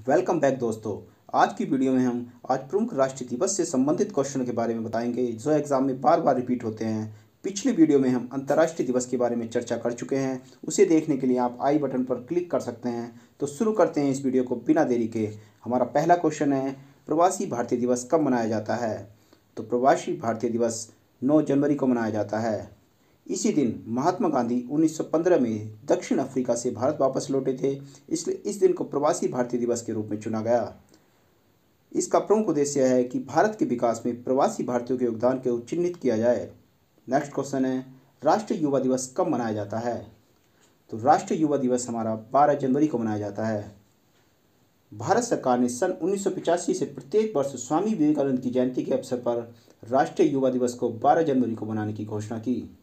Welcome back दोस्तों। आज की वीडियो में हम आज प्रमुख राष्ट्रीय दिवस से संबंधित क्वेश्चन के बारे में बताएंगे जो एग्जाम में बार बार रिपीट होते हैं। पिछली वीडियो में हम अंतर्राष्ट्रीय दिवस के बारे में चर्चा कर चुके हैं। उसे देखने के लिए आप आई बटन पर क्लिक कर सकते हैं। तो शुरू करते हैं इस वीडियो को बिना देरी के। हमारा पहला क्वेश्चन है, प्रवासी भारतीय दिवस कब मनाया जाता है? तो प्रवासी भारतीय दिवस 9 जनवरी को मनाया जाता है। इसी दिन महात्मा गांधी 1915 में दक्षिण अफ्रीका से भारत वापस लौटे थे, इसलिए इस दिन को प्रवासी भारतीय दिवस के रूप में चुना गया। इसका प्रमुख उद्देश्य है कि भारत के विकास में प्रवासी भारतीयों के योगदान को चिन्हित किया जाए। नेक्स्ट क्वेश्चन है, राष्ट्रीय युवा दिवस कब मनाया जाता है? तो राष्ट्रीय युवा दिवस हमारा 12 जनवरी को मनाया जाता है। भारत सरकार ने सन 1985 से प्रत्येक वर्ष स्वामी विवेकानंद की जयंती के अवसर पर राष्ट्रीय युवा दिवस को 12 जनवरी को मनाने की घोषणा की।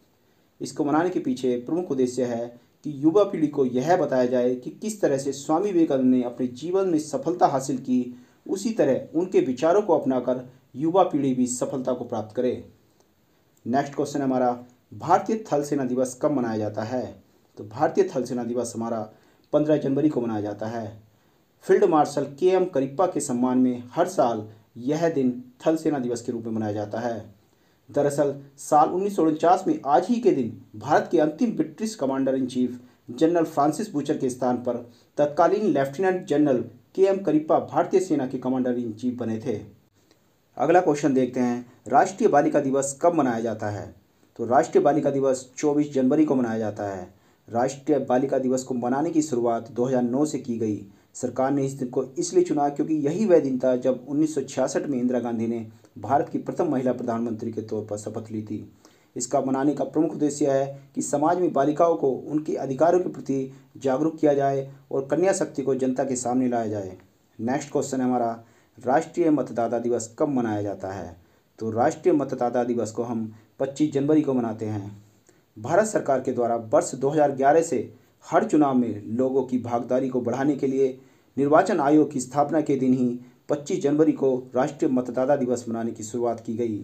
इसको मनाने के पीछे प्रमुख उद्देश्य है कि युवा पीढ़ी को यह बताया जाए कि किस तरह से स्वामी विवेकानंद ने अपने जीवन में सफलता हासिल की, उसी तरह उनके विचारों को अपनाकर युवा पीढ़ी भी सफलता को प्राप्त करे। नेक्स्ट क्वेश्चन हमारा, भारतीय थल सेना दिवस कब मनाया जाता है? तो भारतीय थल सेना दिवस हमारा 15 जनवरी को मनाया जाता है। Field marshal KM. करिप्पा के सम्मान में हर साल यह दिन थल सेना दिवस के रूप में मनाया जाता है। दरअसल साल 1949 में आज ही के दिन भारत के अंतिम British commander in chief general Francis butcher के स्थान पर तत्कालीन लेफ्टिनेंट जनरल के.एम. करिप्पा भारतीय सेना के कमांडर इन चीफ बने थे। अगला क्वेश्चन देखते हैं, राष्ट्रीय बालिका दिवस कब मनाया जाता है? तो राष्ट्रीय बालिका दिवस 24 जनवरी को मनाया जाता है। राष्ट्रीय बालिका दिवस को मनाने की शुरुआत 2009 से की गई। सरकार ने इस दिन को इसलिए चुना क्योंकि यही वह दिन था जब 1966 में इंदिरा गांधी ने भारत की प्रथम महिला प्रधानमंत्री के तौर पर शपथ ली थी। इसका मनाने का प्रमुख उद्देश्य है कि समाज में बालिकाओं को उनके अधिकारों के प्रति जागरूक किया जाए और कन्या शक्ति को जनता के सामने लाया जाए। नेक्स्ट क्वेश्चन है हमारा, राष्ट्रीय मतदाता दिवस कब मनाया जाता है? तो राष्ट्रीय मतदाता दिवस को हम 25 जनवरी को मनाते हैं। भारत सरकार के द्वारा वर्ष 2011 से हर चुनाव में लोगों की भागीदारी को बढ़ाने के लिए निर्वाचन आयोग की स्थापना के दिन ही 25 जनवरी को राष्ट्रीय मतदाता दिवस मनाने की शुरुआत की गई।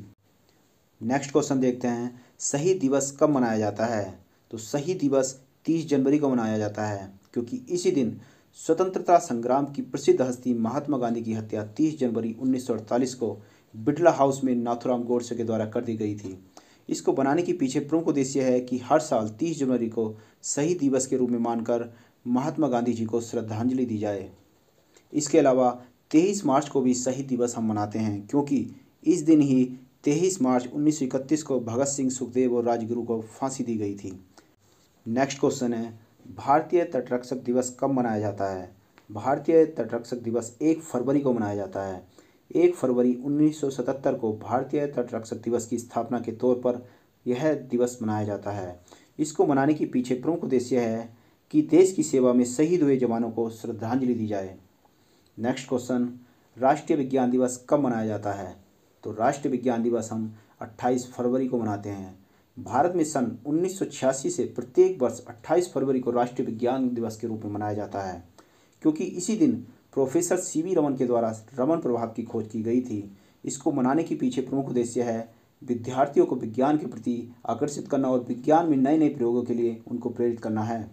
नेक्स्ट क्वेश्चन देखते हैं, शहीद दिवस कब मनाया जाता है? तो शहीद दिवस 30 जनवरी को मनाया जाता है क्योंकि इसी दिन स्वतंत्रता संग्राम की प्रसिद्ध हस्ती महात्मा गांधी की हत्या 30 जनवरी 1948 को बिड़ला हाउस में नाथूराम गोडसे के द्वारा कर दी गई थी। इसको बनाने के पीछे प्रमुख उद्देश्य है कि हर साल 30 जनवरी को शहीद दिवस के रूप में मानकर महात्मा गांधी जी को श्रद्धांजलि दी जाए। इसके अलावा 23 मार्च को भी शहीद दिवस हम मनाते हैं क्योंकि इस दिन ही 23 मार्च 1931 को भगत सिंह, सुखदेव और राजगुरु को फांसी दी गई थी। नेक्स्ट क्वेश्चन है, भारतीय तटरक्षक दिवस कब मनाया जाता है? भारतीय तटरक्षक दिवस 1 फरवरी को मनाया जाता है। 1 फरवरी 1977 को भारतीय तटरक्षक दिवस की स्थापना के तौर पर यह दिवस मनाया जाता है। इसको मनाने के पीछे प्रमुख उद्देश्य है कि देश की सेवा में शहीद हुए जवानों को श्रद्धांजलि दी जाए। नेक्स्ट क्वेश्चन, राष्ट्रीय विज्ञान दिवस कब मनाया जाता है? तो राष्ट्रीय विज्ञान दिवस हम 28 फरवरी को मनाते हैं। भारत में सन 1986 से प्रत्येक वर्ष 28 फरवरी को राष्ट्रीय विज्ञान दिवस के रूप में मनाया जाता है क्योंकि इसी दिन प्रोफेसर सी.वी. रमन के द्वारा रमन प्रभाव की खोज की गई थी। इसको मनाने के पीछे प्रमुख उद्देश्य है विद्यार्थियों को विज्ञान के प्रति आकर्षित करना और विज्ञान में नए नए प्रयोगों के लिए उनको प्रेरित करना है।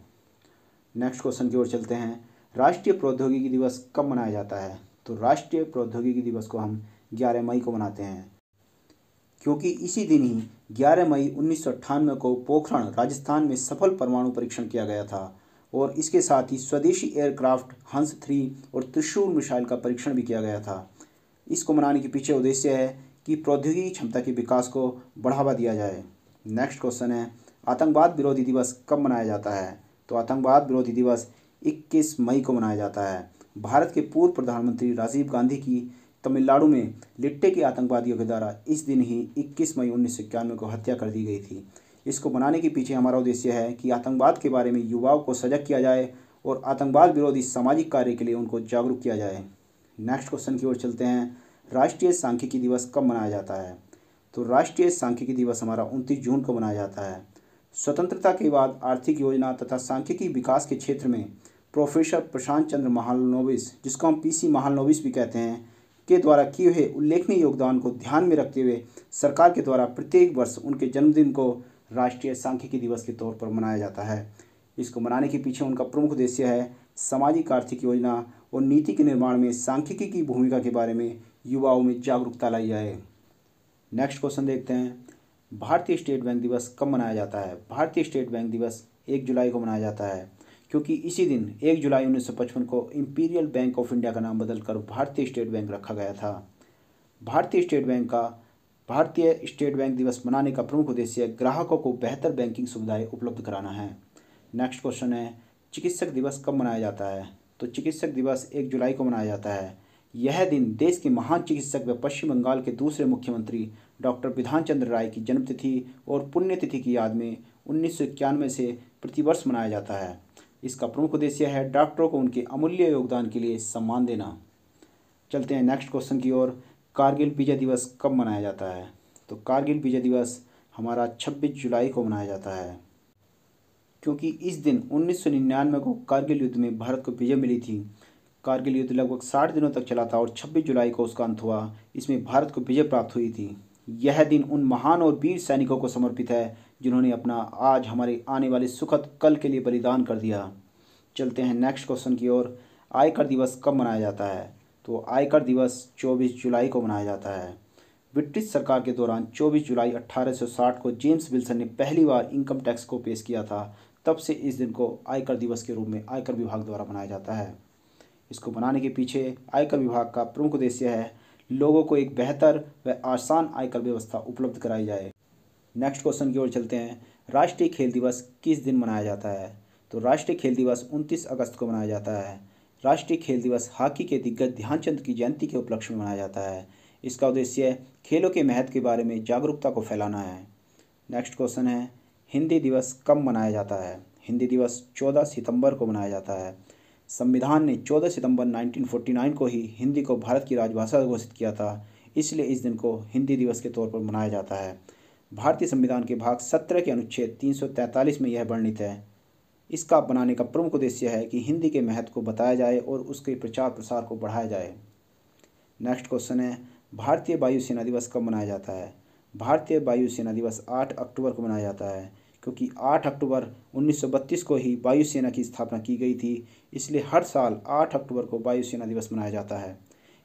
नेक्स्ट क्वेश्चन की ओर चलते हैं, राष्ट्रीय प्रौद्योगिकी दिवस कब मनाया जाता है? तो राष्ट्रीय प्रौद्योगिकी दिवस को हम 11 मई को मनाते हैं क्योंकि इसी दिन ही 11 मई 1998 को पोखरण राजस्थान में सफल परमाणु परीक्षण किया गया था और इसके साथ ही स्वदेशी एयरक्राफ्ट हंस 3 और त्रिशूल मिसाइल का परीक्षण भी किया गया था। इसको मनाने के पीछे उद्देश्य है कि प्रौद्योगिकी क्षमता के विकास को बढ़ावा दिया जाए। नेक्स्ट क्वेश्चन है, आतंकवाद विरोधी दिवस कब मनाया जाता है? तो आतंकवाद विरोधी दिवस 21 मई को मनाया जाता है। भारत के पूर्व प्रधानमंत्री राजीव गांधी की तमिलनाडु में लिट्टे के आतंकवादियों के द्वारा इस दिन ही 21 मई 1991 को हत्या कर दी गई थी। इसको बनाने के पीछे हमारा उद्देश्य है कि आतंकवाद के बारे में युवाओं को सजग किया जाए और आतंकवाद विरोधी सामाजिक कार्य के लिए उनको जागरूक किया जाए। नेक्स्ट क्वेश्चन की ओर चलते हैं, राष्ट्रीय सांख्यिकी दिवस कब मनाया जाता है? तो राष्ट्रीय सांख्यिकी दिवस हमारा 29 जून को मनाया जाता है। स्वतंत्रता के बाद आर्थिक योजना तथा सांख्यिकी विकास के क्षेत्र में प्रोफेसर प्रशांत चंद्र महालनोबिस, जिसको हम पीसी महालनोबिस भी कहते हैं, के द्वारा किए हुए उल्लेखनीय योगदान को ध्यान में रखते हुए सरकार के द्वारा प्रत्येक वर्ष उनके जन्मदिन को राष्ट्रीय सांख्यिकी दिवस के तौर पर मनाया जाता है। इसको मनाने के पीछे उनका प्रमुख उद्देश्य है सामाजिक आर्थिक योजना और नीति के निर्माण में सांख्यिकी की भूमिका के बारे में युवाओं में जागरूकता लाई जाए। नेक्स्ट क्वेश्चन देखते हैं, भारतीय स्टेट बैंक दिवस कब मनाया जाता है? भारतीय स्टेट बैंक दिवस 1 जुलाई को मनाया जाता है, क्योंकि इसी दिन 1 जुलाई 1955 को इंपीरियल बैंक ऑफ इंडिया का नाम बदलकर भारतीय स्टेट बैंक रखा गया था। भारतीय स्टेट बैंक दिवस मनाने का प्रमुख उद्देश्य ग्राहकों को बेहतर बैंकिंग सुविधाएं उपलब्ध कराना है। नेक्स्ट क्वेश्चन है, चिकित्सक दिवस कब मनाया जाता है? तो चिकित्सक दिवस 1 जुलाई को मनाया जाता है। यह दिन देश के महान चिकित्सक व पश्चिम बंगाल के दूसरे मुख्यमंत्री डॉक्टर बिधान चंद्र राय की जन्मतिथि और पुण्यतिथि की याद में 1991 से प्रतिवर्ष मनाया जाता है। इसका प्रमुख उद्देश्य है डॉक्टरों को उनके अमूल्य योगदान के लिए सम्मान देना। चलते हैं नेक्स्ट क्वेश्चन की ओर, कारगिल विजय दिवस कब मनाया जाता है? तो कारगिल विजय दिवस हमारा 26 जुलाई को मनाया जाता है, क्योंकि इस दिन 1999 को कारगिल युद्ध में भारत को विजय मिली थी। कारगिल युद्ध लगभग 60 दिनों तक चला था और 26 जुलाई को उसका अंत हुआ। इसमें भारत को विजय प्राप्त हुई थी। यह दिन उन महान और वीर सैनिकों को समर्पित है जिन्होंने अपना आज हमारे आने वाले सुखद कल के लिए बलिदान कर दिया। चलते हैं नेक्स्ट क्वेश्चन की ओर, आयकर दिवस कब मनाया जाता है? तो आयकर दिवस 24 जुलाई को मनाया जाता है। ब्रिटिश सरकार के दौरान 24 जुलाई 1860 को जेम्स विल्सन ने पहली बार इनकम टैक्स को पेश किया था। तब से इस दिन को आयकर दिवस के रूप में आयकर विभाग द्वारा मनाया जाता है। इसको मनाने के पीछे आयकर विभाग का प्रमुख उद्देश्य है लोगों को एक बेहतर व आसान आयकर व्यवस्था उपलब्ध कराई जाए। नेक्स्ट क्वेश्चन की ओर चलते हैं, राष्ट्रीय खेल दिवस किस दिन मनाया जाता है? तो राष्ट्रीय खेल दिवस 29 अगस्त को मनाया जाता है। राष्ट्रीय खेल दिवस हॉकी के दिग्गज ध्यानचंद की जयंती के उपलक्ष्य में मनाया जाता है। इसका उद्देश्य खेलों के महत्व के बारे में जागरूकता को फैलाना है। नेक्स्ट क्वेश्चन है, हिंदी दिवस कब मनाया जाता है? हिंदी दिवस 14 सितंबर को मनाया जाता है। संविधान ने 14 सितंबर 1949 को ही हिंदी को भारत की राजभाषा घोषित किया था, इसलिए इस दिन को हिंदी दिवस के तौर पर मनाया जाता है। भारतीय संविधान के भाग 17 के अनुच्छेद 343 में यह वर्णित है। इसका बनाने का प्रमुख उद्देश्य है कि हिंदी के महत्व को बताया जाए और उसके प्रचार प्रसार को बढ़ाया जाए। नेक्स्ट क्वेश्चन है, भारतीय वायुसेना दिवस कब मनाया जाता है? भारतीय वायुसेना दिवस 8 अक्टूबर को मनाया जाता है, क्योंकि 8 अक्टूबर 1932 को ही वायुसेना की स्थापना की गई थी, इसलिए हर साल 8 अक्टूबर को वायुसेना दिवस मनाया जाता है।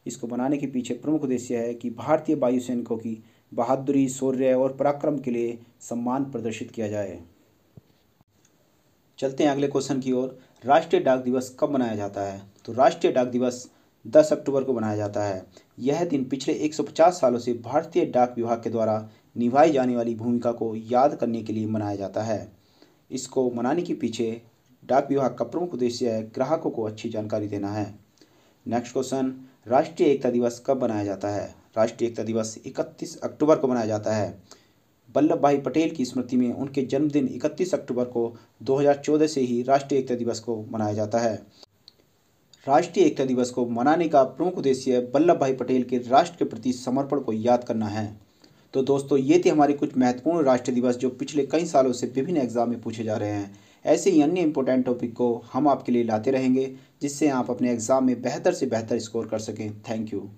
इसको बनाने के पीछे प्रमुख उद्देश्य है कि भारतीय वायु सैनिकों की बहादुरी, शौर्य और पराक्रम के लिए सम्मान प्रदर्शित किया जाए। चलते हैं अगले क्वेश्चन की ओर, राष्ट्रीय डाक दिवस कब मनाया जाता है? तो राष्ट्रीय डाक दिवस 10 अक्टूबर को मनाया जाता है। यह दिन पिछले 150 सालों से भारतीय डाक विभाग के द्वारा निभाई जाने वाली भूमिका को याद करने के लिए मनाया जाता है। इसको मनाने के पीछे डाक विभाग का प्रमुख उद्देश्य है ग्राहकों को अच्छी जानकारी देना है। नेक्स्ट क्वेश्चन, राष्ट्रीय एकता दिवस कब मनाया जाता है? राष्ट्रीय एकता दिवस 31 अक्टूबर को मनाया जाता है। वल्लभ भाई पटेल की स्मृति में उनके जन्मदिन 31 अक्टूबर को 2014 से ही राष्ट्रीय एकता दिवस को मनाया जाता है। राष्ट्रीय एकता दिवस को मनाने का प्रमुख उद्देश्य वल्लभ भाई पटेल के राष्ट्र के प्रति समर्पण को याद करना है। तो दोस्तों, ये थे हमारे कुछ महत्वपूर्ण राष्ट्रीय दिवस जो पिछले कई सालों से विभिन्न एग्जाम में पूछे जा रहे हैं। ऐसे ही अन्य इंपॉर्टेंट टॉपिक को हम आपके लिए लाते रहेंगे, जिससे आप अपने एग्जाम में बेहतर से बेहतर स्कोर कर सकें। Thank you.